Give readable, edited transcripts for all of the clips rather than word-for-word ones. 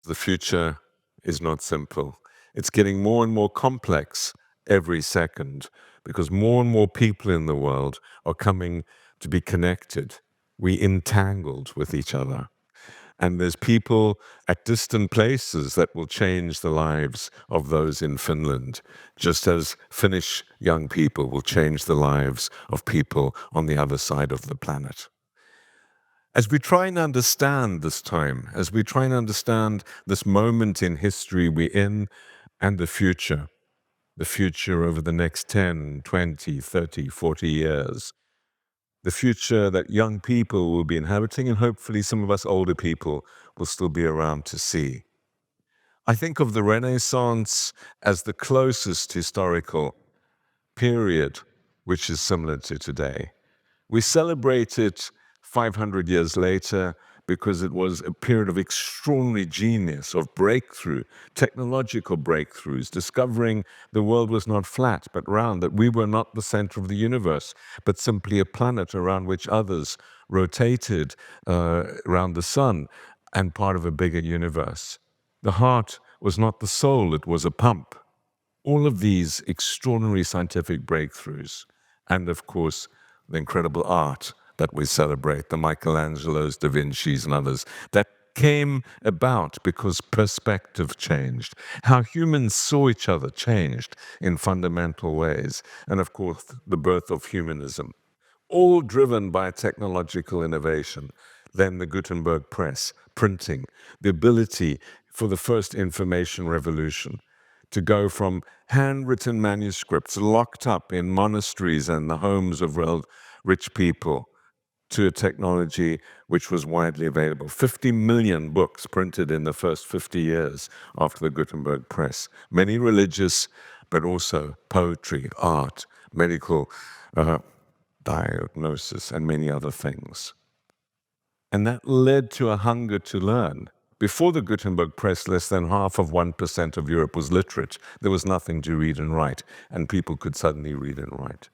The future is not simple. It's getting more and more complex every second because more and more people in the world are coming to be connected. We entangled with each other. And there's people at distant places that will change the lives of those in Finland, just as Finnish young people will change the lives of people on the other side of the planet. As we try and understand this time, as we try and understand this moment in history we're in and the future over the next 10, 20, 30, 40 years, the future that young people will be inhabiting and hopefully some of us older people will still be around to see. I think of the Renaissance as the closest historical period which is similar to today. We celebrate it 500 years later because it was a period of extraordinary genius, of breakthrough, technological breakthroughs, discovering the world was not flat but round, that we were not the center of the universe, but simply a planet around which others rotated around the sun and part of a bigger universe. The heart was not the soul, it was a pump. All of these extraordinary scientific breakthroughs, and of course, the incredible art that we celebrate, the Michelangelos, Da Vinci's, and others, that came about because perspective changed. How humans saw each other changed in fundamental ways. And of course, the birth of humanism, all driven by technological innovation. Then the Gutenberg press, printing, the ability for the first information revolution to go from handwritten manuscripts locked up in monasteries and the homes of rich people to a technology which was widely available. 50 million books printed in the first 50 years after the Gutenberg press. Many religious, but also poetry, art, medical diagnosis, and many other things. And that led to a hunger to learn. Before the Gutenberg press, less than half of 1% of Europe was literate. There was nothing to read and write, and people could suddenly read and write.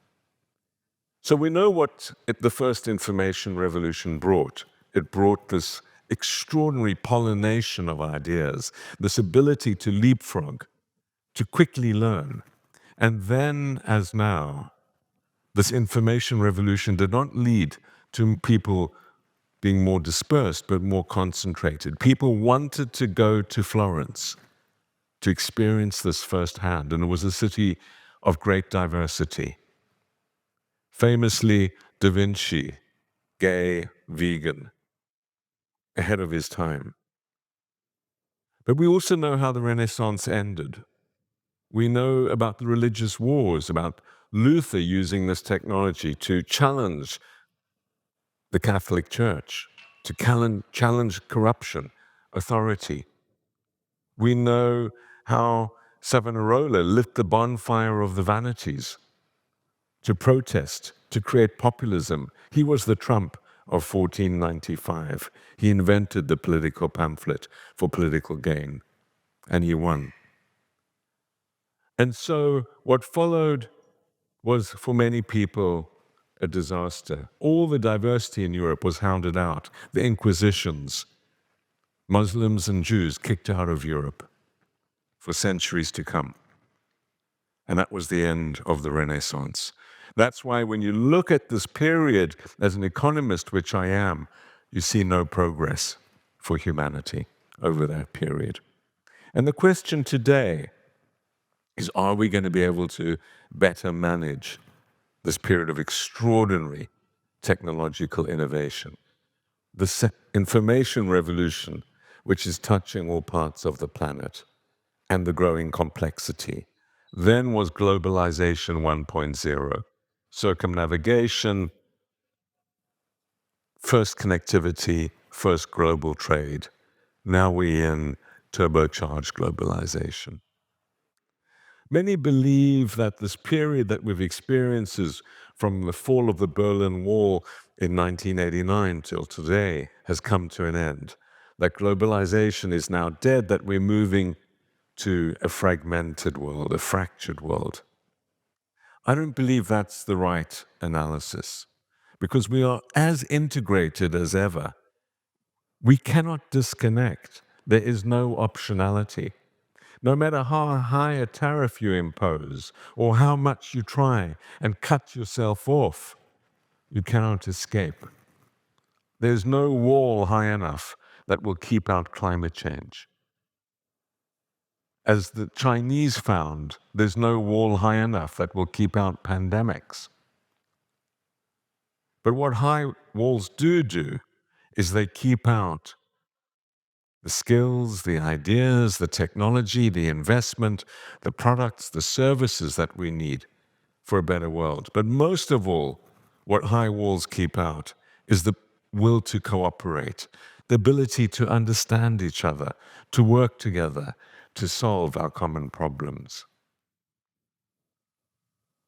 So we know what the first information revolution brought. It brought this extraordinary pollination of ideas, this ability to leapfrog, to quickly learn. And then, as now, this information revolution did not lead to people being more dispersed, but more concentrated. People wanted to go to Florence to experience this firsthand, and it was a city of great diversity. Famously, Da Vinci, gay, vegan, ahead of his time. But we also know how the Renaissance ended. We know about the religious wars, about Luther using this technology to challenge the Catholic Church, to challenge corruption, authority. We know how Savonarola lit the bonfire of the vanities to protest, to create populism. He was the Trump of 1495. He invented the political pamphlet for political gain, and he won. And so what followed was, for many people, a disaster. All the diversity in Europe was hounded out. The Inquisitions, Muslims and Jews kicked out of Europe for centuries to come. And that was the end of the Renaissance. That's why when you look at this period as an economist, which I am, you see no progress for humanity over that period. And the question today is, are we going to be able to better manage this period of extraordinary technological innovation? The information revolution, which is touching all parts of the planet, and the growing complexity. Then was Globalization 1.0, circumnavigation, first connectivity, first global trade. Now we're in turbocharged globalization. Many believe that this period that we've experienced is from the fall of the Berlin Wall in 1989 till today has come to an end, that globalization is now dead, that we're moving to a fragmented world, a fractured world. I don't believe that's the right analysis, because we are as integrated as ever. We cannot disconnect There is no optionality. No matter how high a tariff you impose or how much you try and cut yourself off, you cannot escape. There's no wall high enough that will keep out climate change. As the Chinese found, there's no wall high enough that will keep out pandemics. But what high walls do is they keep out the skills, the ideas, the technology, the investment, the products, the services that we need for a better world. But most of all, what high walls keep out is the will to cooperate, the ability to understand each other, to work together, to solve our common problems.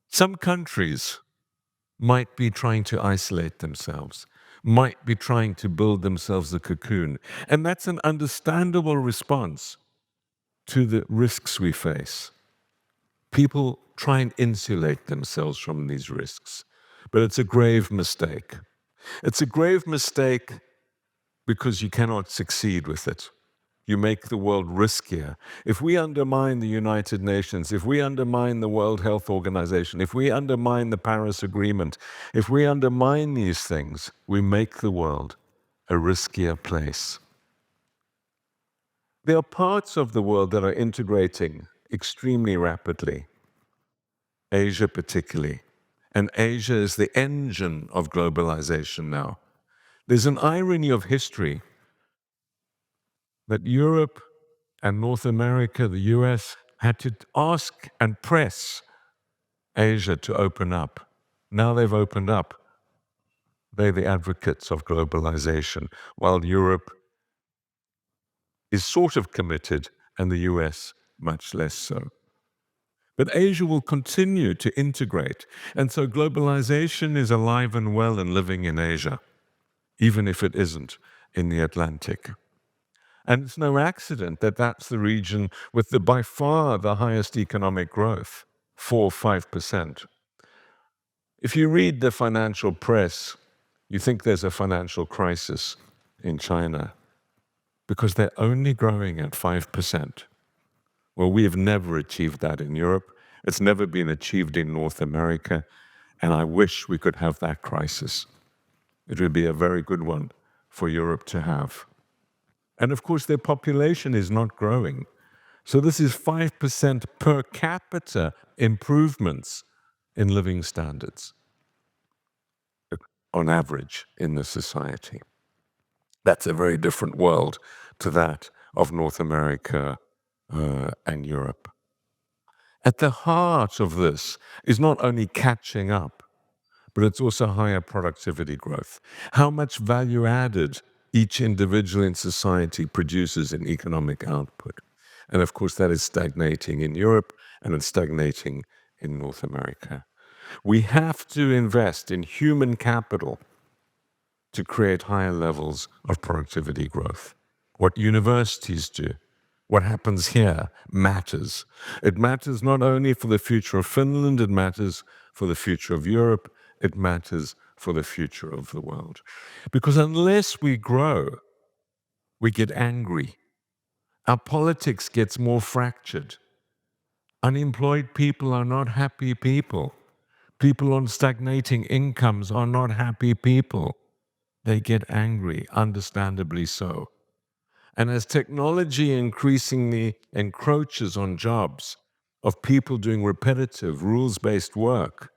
Some countries might be trying to isolate themselves, might be trying to build themselves a cocoon, and that's an understandable response to the risks we face. People try and insulate themselves from these risks, but it's a grave mistake. It's a grave mistake because you cannot succeed with it. You make the world riskier. If we undermine the United Nations, if we undermine the World Health Organization, if we undermine the Paris Agreement, if we undermine these things, we make the world a riskier place. There are parts of the world that are integrating extremely rapidly, Asia particularly. And Asia is the engine of globalization now. There's an irony of history that Europe and North America, the US, had to ask and press Asia to open up. Now they've opened up. They're the advocates of globalization, while Europe is sort of committed and the US much less so. But Asia will continue to integrate, and so globalization is alive and well and living in Asia, even if it isn't in the Atlantic. And it's no accident that that's the region with by far the highest economic growth, 4 or 5%. If you read the financial press, you think there's a financial crisis in China because they're only growing at 5%. Well, we have never achieved that in Europe. It's never been achieved in North America, and I wish we could have that crisis. It would be a very good one for Europe to have. And of course, their population is not growing. So this is 5% per capita improvements in living standards on average in the society. That's a very different world to that of North America and Europe. At the heart of this is not only catching up, but it's also higher productivity growth. How much value added each individual in society produces in economic output. And of course, that is stagnating in Europe and it's stagnating in North America. We have to invest in human capital to create higher levels of productivity growth. What universities do, what happens here matters. It matters not only for the future of Finland, it matters for the future of Europe, it matters for the future of the world. Because unless we grow, we get angry. Our politics gets more fractured. Unemployed people are not happy people. People on stagnating incomes are not happy people. They get angry, understandably so. And as technology increasingly encroaches on jobs of people doing repetitive, rules-based work,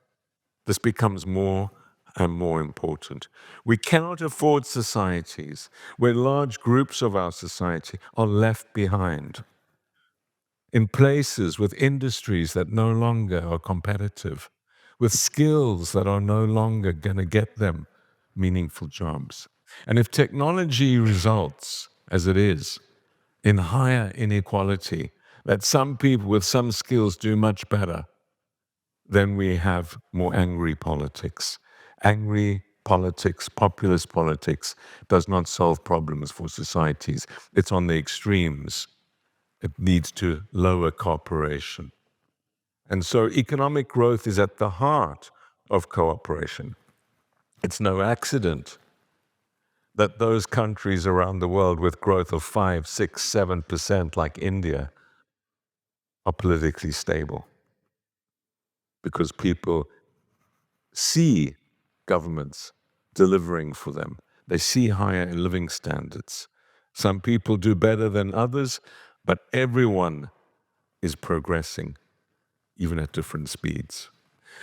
this becomes more and more important. We cannot afford societies where large groups of our society are left behind in places with industries that no longer are competitive, with skills that are no longer going to get them meaningful jobs. And if technology results, as it is, in higher inequality, that some people with some skills do much better, then we have more angry politics. Angry politics, populist politics, does not solve problems for societies. It's on the extremes. It leads to lower cooperation. And so economic growth is at the heart of cooperation. It's no accident that those countries around the world with growth of 5, 6, 7%, like India, are politically stable because people see governments delivering for them. They see higher living standards. Some people do better than others, but everyone is progressing, even at different speeds.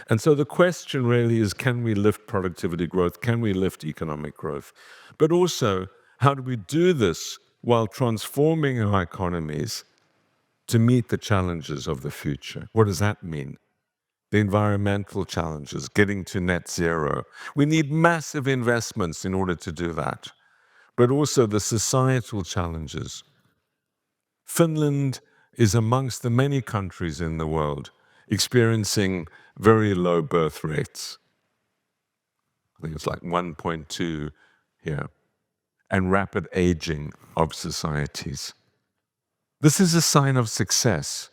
And so the question really is, can we lift productivity growth? Can we lift economic growth? But also, how do we do this while transforming our economies to meet the challenges of the future? What does that mean? The environmental challenges, getting to net zero. We need massive investments in order to do that, but also the societal challenges. Finland is amongst the many countries in the world experiencing very low birth rates. I think it's like 1.2 here, and rapid aging of societies. This is a sign of success.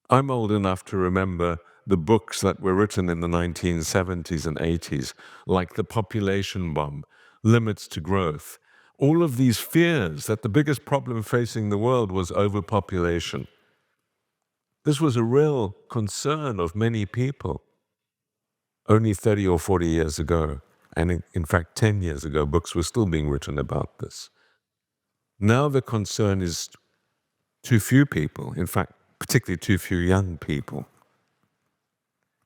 I'm old enough to remember the books that were written in the 1970s and 80s, like The Population Bomb, Limits to Growth. All of these fears that the biggest problem facing the world was overpopulation. This was a real concern of many people only 30 or 40 years ago. And in fact, 10 years ago, books were still being written about this. Now the concern is too few people, in fact, particularly too few young people.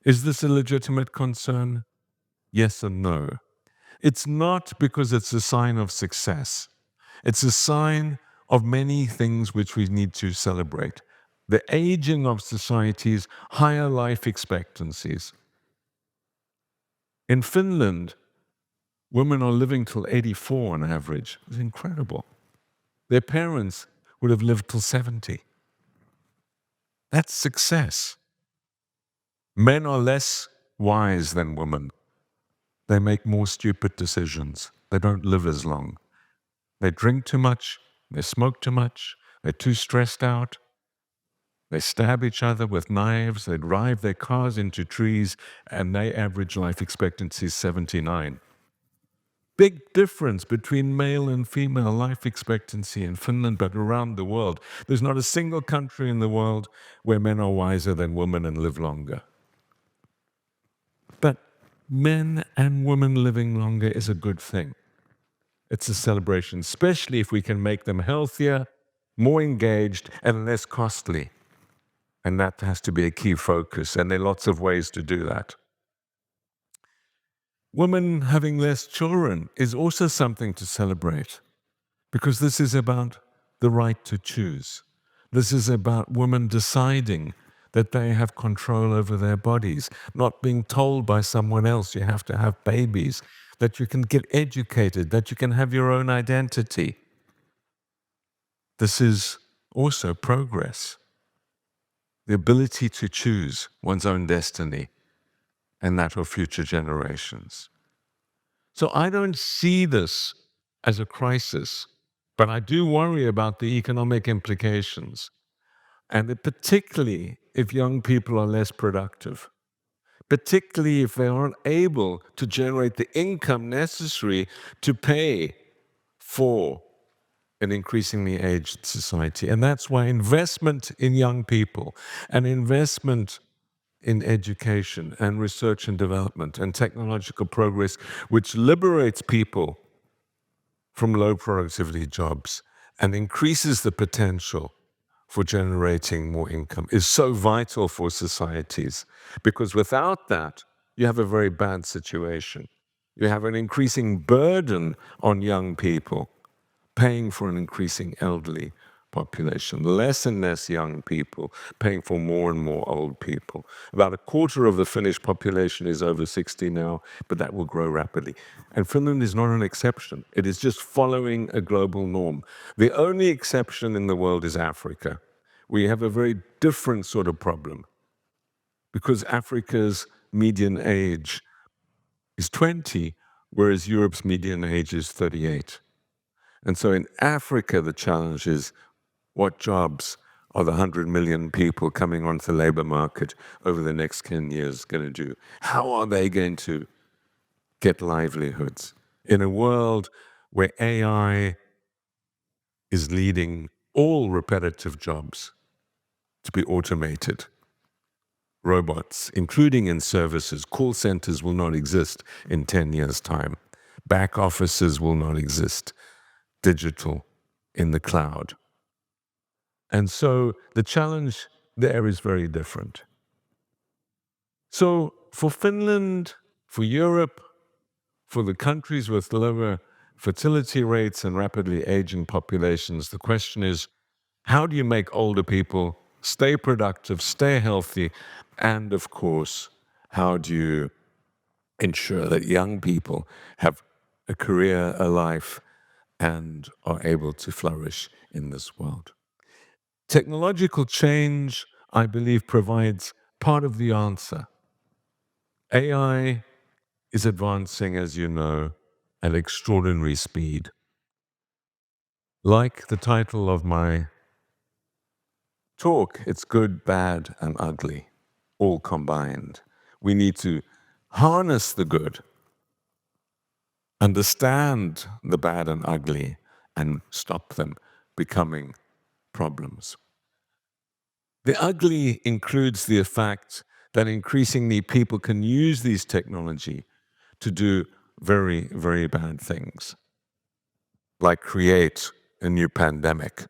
Is this a legitimate concern? Yes and no. It's not because it's a sign of success. It's a sign of many things which we need to celebrate. The aging of societies, higher life expectancies. In Finland, women are living till 84 on average. It's incredible. Their parents would have lived till 70. That's success. Men are less wise than women. They make more stupid decisions. They don't live as long. They drink too much. They smoke too much. They're too stressed out. They stab each other with knives. They drive their cars into trees, and their average life expectancy is 79. Big difference between male and female life expectancy in Finland, but around the world. There's not a single country in the world where men are wiser than women and live longer. But men and women living longer is a good thing. It's a celebration, especially if we can make them healthier, more engaged, and less costly. And that has to be a key focus, and there are lots of ways to do that. Women having less children is also something to celebrate, because this is about the right to choose. This is about women deciding that they have control over their bodies, not being told by someone else you have to have babies, that you can get educated, that you can have your own identity. This is also progress. The ability to choose one's own destiny and that of future generations. So I don't see this as a crisis, but I do worry about the economic implications, and particularly if young people are less productive, particularly if they aren't able to generate the income necessary to pay for an increasingly aged society. And that's why investment in young people and investment in education and research and development and technological progress, which liberates people from low productivity jobs and increases the potential for generating more income, is so vital for societies. Because without that, you have a very bad situation. You have an increasing burden on young people, paying for an increasing elderly population, less and less young people paying for more and more old people. About a quarter of the Finnish population is over 60 now, but that will grow rapidly. And Finland is not an exception. It is just following a global norm. The only exception in the world is Africa. We have a very different sort of problem because Africa's median age is 20, whereas Europe's median age is 38. And so in Africa, the challenge is what jobs are the 100 million people coming onto the labor market over the next 10 years going to do? How are they going to get livelihoods? in a world where AI is leading all repetitive jobs to be automated. Robots, including in services, call centers will not exist in 10 years' time. Back offices will not exist, digital, in the cloud. And so the challenge there is very different. So for Finland, for Europe, for the countries with lower fertility rates and rapidly aging populations, the question is, how do you make older people stay productive, stay healthy, and of course, how do you ensure that young people have a career, a life, and are able to flourish in this world? Technological change, I believe, provides part of the answer. AI is advancing, as you know, at extraordinary speed. Like the title of my talk, it's good, bad, and ugly, all combined. We need to harness the good, understand the bad and ugly, and stop them becoming problems. The ugly includes the fact that increasingly people can use these technology to do very, very bad things, like create a new pandemic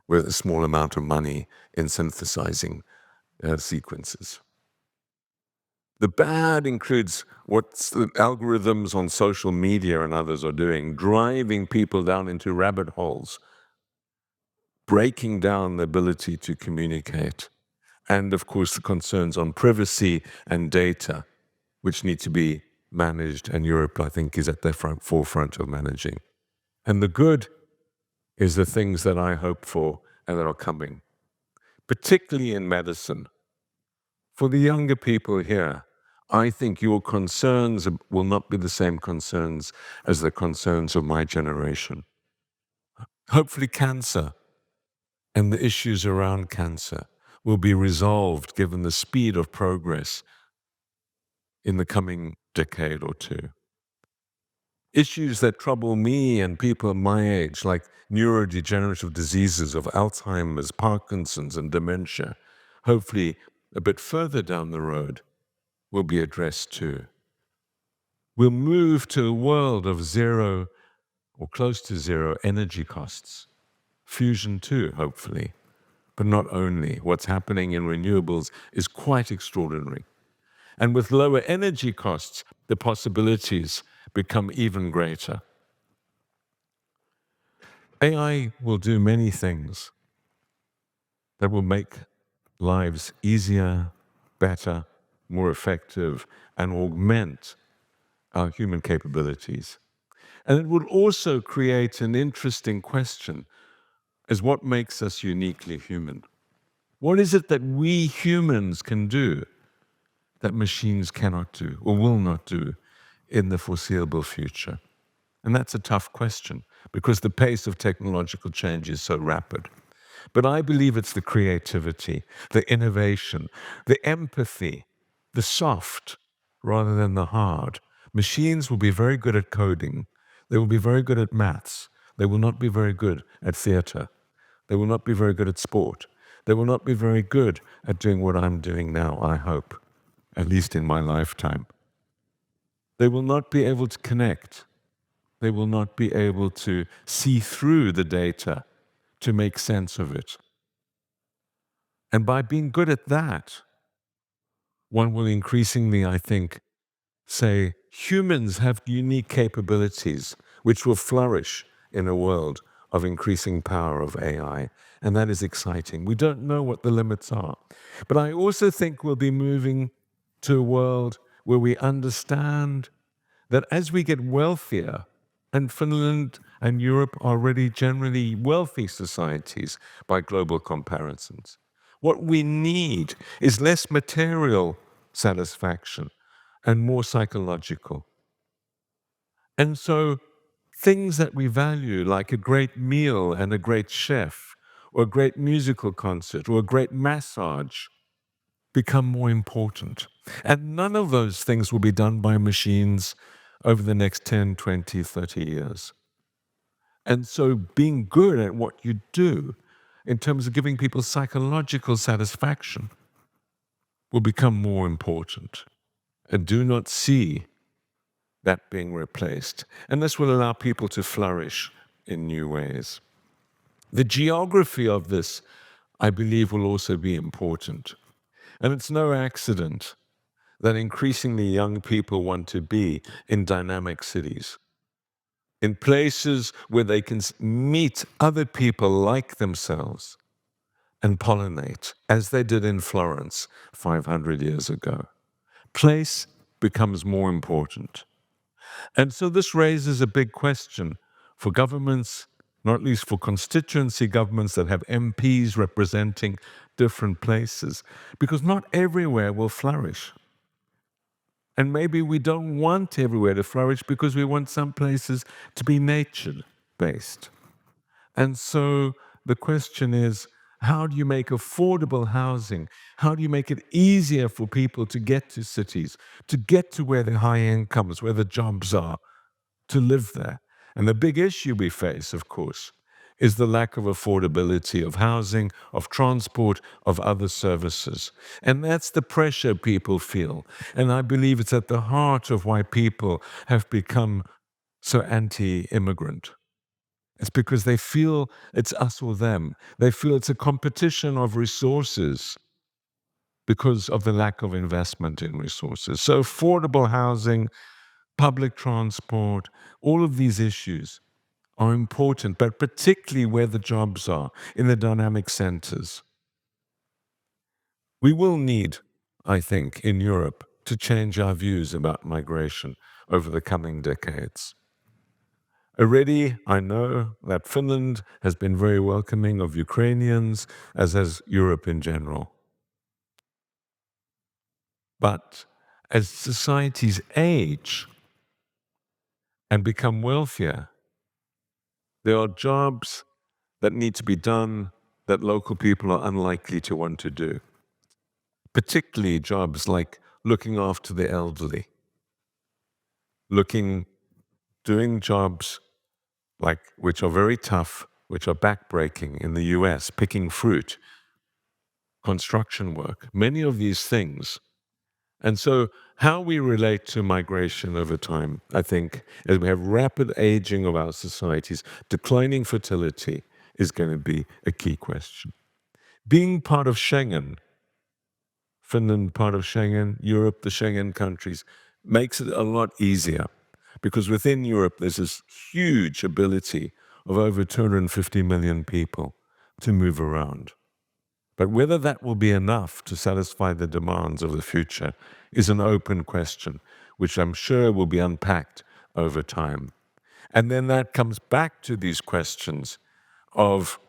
with a small amount of money in synthesizing sequences. The bad includes what the algorithms on social media and others are doing, driving people down into rabbit holes, breaking down the ability to communicate, and of course the concerns on privacy and data, which need to be managed, and Europe, I think, is at the forefront of managing. And the good is the things that I hope for and that are coming, particularly in medicine. For the younger people here, I think your concerns will not be the same concerns as the concerns of my generation. Hopefully cancer and the issues around cancer will be resolved given the speed of progress in the coming decade or two. Issues that trouble me and people my age, like neurodegenerative diseases of Alzheimer's, Parkinson's, and dementia, hopefully a bit further down the road, will be addressed too. We'll move to a world of zero or close to zero energy costs. Fusion too, hopefully. But not only. What's happening in renewables is quite extraordinary. And with lower energy costs, the possibilities become even greater. AI will do many things that will make lives easier, better, more effective, and augment our human capabilities. And it would also create an interesting question as what makes us uniquely human? What is it that we humans can do that machines cannot do or will not do in the foreseeable future? And that's a tough question because the pace of technological change is so rapid. But I believe it's the creativity, the innovation, the empathy, the soft rather than the hard. Machines will be very good at coding. They will be very good at maths. They will not be very good at theater. They will not be very good at sport. They will not be very good at doing what I'm doing now, I hope, at least in my lifetime. They will not be able to connect. They will not be able to see through the data to make sense of it. And by being good at that, one will increasingly, I think, say humans have unique capabilities which will flourish in a world of increasing power of AI. And that is exciting. We don't know what the limits are. But I also think we'll be moving to a world where we understand that as we get wealthier, and Finland and Europe are already generally wealthy societies by global comparisons, what we need is less material satisfaction and more psychological. And so things that we value, like a great meal and a great chef, or a great musical concert, or a great massage, become more important. And none of those things will be done by machines over the next 10, 20, 30 years. And so being good at what you do in terms of giving people psychological satisfaction will become more important. And do not see that being replaced. And this will allow people to flourish in new ways. The geography of this, I believe, will also be important. And it's no accident that increasingly young people want to be in dynamic cities, in places where they can meet other people like themselves and pollinate, as they did in Florence 500 years ago. Place becomes more important. And so this raises a big question for governments, not least for constituency governments that have MPs representing different places, because not everywhere will flourish. And maybe we don't want everywhere to flourish because we want some places to be nature-based. And so the question is, how do you make affordable housing? How do you make it easier for people to get to cities, to get to where the high incomes, where the jobs are, to live there? And the big issue we face, of course, is the lack of affordability of housing, of transport, of other services. And that's the pressure people feel. And I believe it's at the heart of why people have become so anti-immigrant. It's because they feel it's us or them. They feel it's a competition of resources because of the lack of investment in resources. So affordable housing, public transport, all of these issues are important, but particularly where the jobs are, in the dynamic centers. We will need, I think, in Europe to change our views about migration over the coming decades. Already, I know that Finland has been very welcoming of Ukrainians, as has Europe in general. But as societies age and become wealthier, there are jobs that need to be done that local people are unlikely to want to do. Particularly jobs like looking after the elderly, doing jobs which are very tough, which are backbreaking in the US, picking fruit, construction work, many of these things. And so how we relate to migration over time, I think, as we have rapid aging of our societies, declining fertility is going to be a key question. Being part of Schengen, Finland part of Schengen, Europe, the Schengen countries, makes it a lot easier because within Europe there's this huge ability of over 250 million people to move around. But whether that will be enough to satisfy the demands of the future is an open question, which I'm sure will be unpacked over time. And then that comes back to these questions of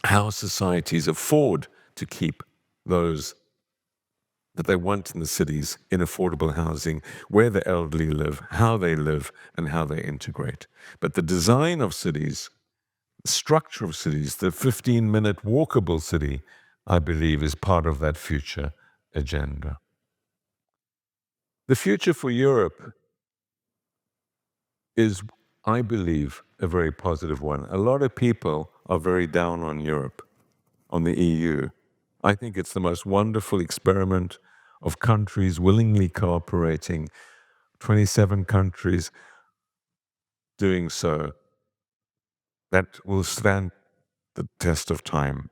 how societies afford to keep those that they want in the cities in affordable housing, where the elderly live, and how they integrate. But the design of cities, the structure of cities, the 15-minute walkable city, I believe, is part of that future agenda. The future for Europe is, I believe, a very positive one. A lot of people are very down on Europe, on the EU. I think it's the most wonderful experiment of countries willingly cooperating, 27 countries doing so, that will stand the test of time.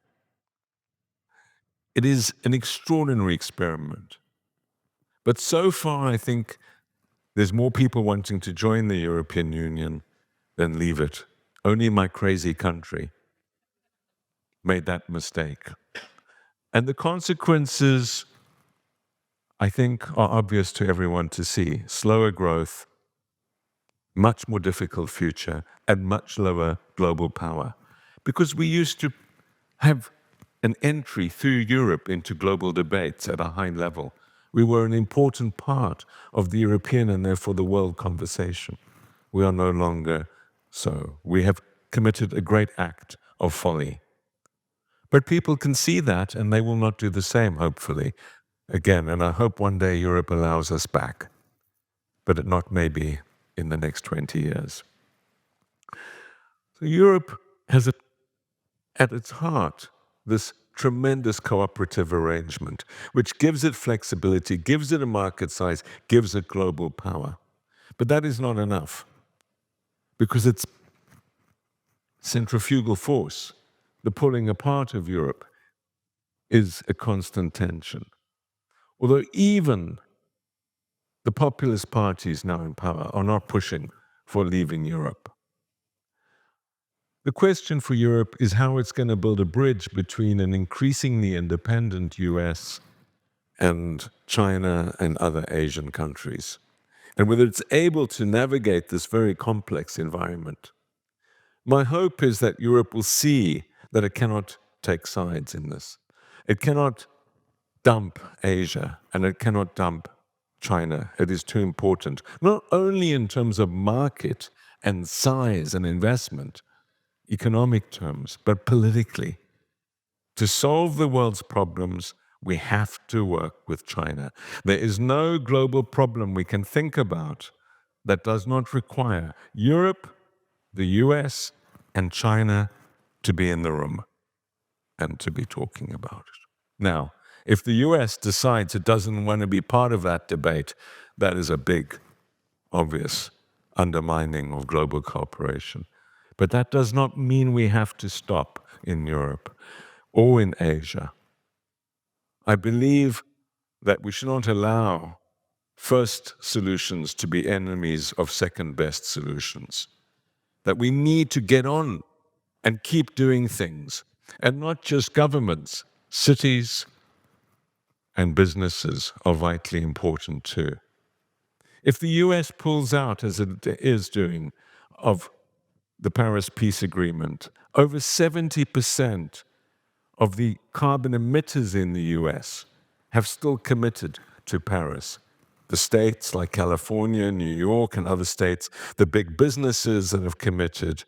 It is an extraordinary experiment. But so far, I think there's more people wanting to join the European Union than leave it. Only my crazy country made that mistake. And the consequences, I think, are obvious to everyone to see. Slower growth, much more difficult future, and much lower global power. Because we used to have an entry through Europe into global debates at a high level. We were an important part of the European and therefore the world conversation. We are no longer so. We have committed a great act of folly. But people can see that and they will not do the same, hopefully. Again, and I hope one day Europe allows us back. But not maybe in the next 20 years. So Europe has at its heart this tremendous cooperative arrangement, which gives it flexibility, gives it a market size, gives it global power. But that is not enough, because its centrifugal force, the pulling apart of Europe, is a constant tension. Although even the populist parties now in power are not pushing for leaving Europe. The question for Europe is how it's going to build a bridge between an increasingly independent US and China and other Asian countries, and whether it's able to navigate this very complex environment. My hope is that Europe will see that it cannot take sides in this. It cannot dump Asia, and it cannot dump China. It is too important, not only in terms of market and size and investment, economic terms, but politically. To solve the world's problems, we have to work with China. There is no global problem we can think about that does not require Europe, the US, and China to be in the room and to be talking about it. Now, if the US decides it doesn't want to be part of that debate, that is a big, obvious undermining of global cooperation. But that does not mean we have to stop in Europe or in Asia. I believe that we should not allow first solutions to be enemies of second-best solutions. That we need to get on and keep doing things, and not just governments, cities and businesses are vitally important too. If the US pulls out, as it is doing, of the Paris Peace Agreement, over 70% of the carbon emitters in the US have still committed to Paris. The states like California, New York, and other states, the big businesses that have committed,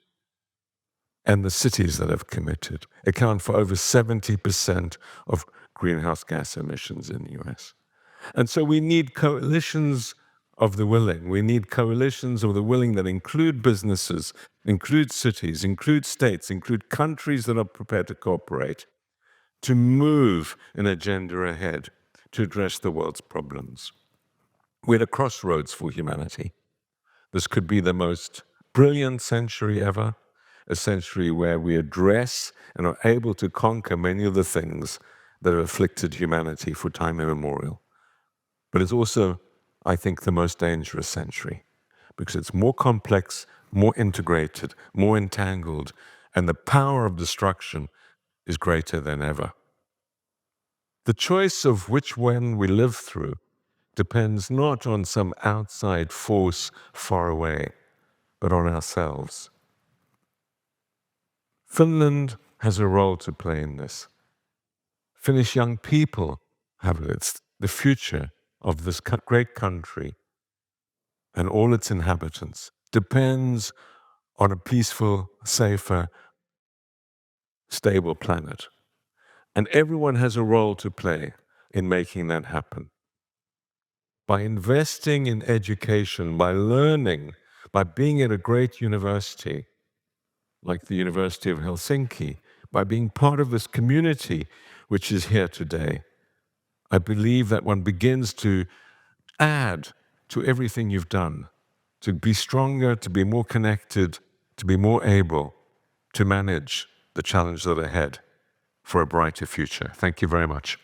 and the cities that have committed account for over 70% of greenhouse gas emissions in the US. And so we need coalitions of the willing. We need coalitions of the willing that include businesses, include cities, include states, include countries that are prepared to cooperate, to move an agenda ahead to address the world's problems. We're at a crossroads for humanity. This could be the most brilliant century ever, a century where we address and are able to conquer many of the things that have afflicted humanity for time immemorial. But it's also, I think, the most dangerous century, because it's more complex, more integrated, more entangled, and the power of destruction is greater than ever. The choice of which one we live through depends not on some outside force far away, but on ourselves. Finland has a role to play in this. Finnish young people have it. It's the future of this great country and all its inhabitants depends on a peaceful, safer, stable planet. And everyone has a role to play in making that happen. By investing in education, by learning, by being at a great university, like the University of Helsinki, by being part of this community which is here today, I believe that one begins to add to everything you've done, to be stronger, to be more connected, to be more able to manage the challenges that are ahead for a brighter future. Thank you very much.